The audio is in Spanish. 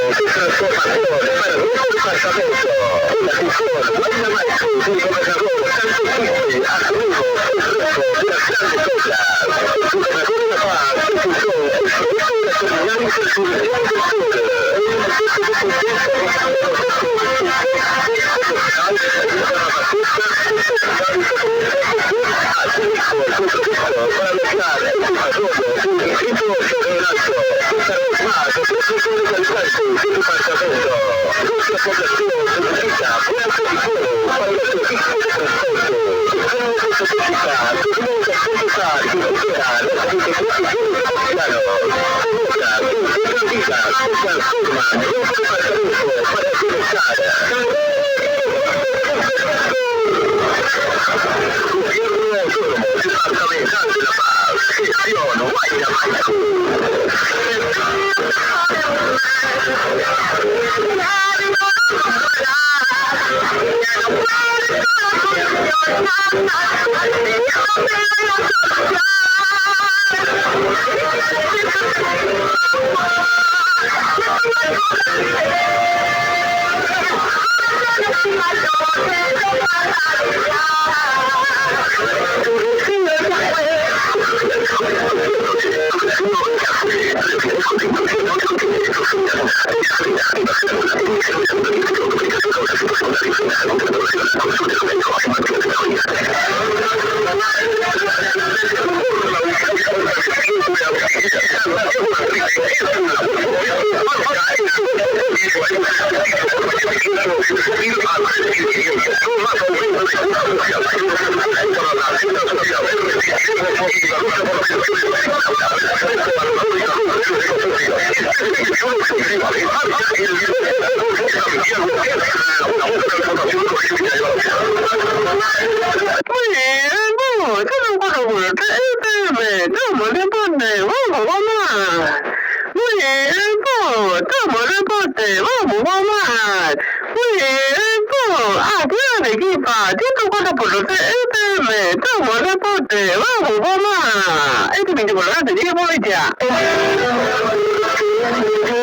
de transformación para un departamento. Una Gijón, Guaymallén, un gobernador tanto simple, asumido, el resto de las grandes obras. El gobernador de La Paz impulsó el proyecto de la terminal interfluvial del sur. Un proceso de confianza con la para lograr el desarrollo del distrito sobre el alto. Esta vez más, el proceso de alcance del departamento. Nuestra población necesita fuerza y fuego para los servicios de transporte. Estamos estratégica, debemos empezar y recuperar las 24 millones de bolivianos. Obras alternativas que transforman nuestro departamento para el bienestar. Gobierno Autónomo Departamental de La Paz. Gestión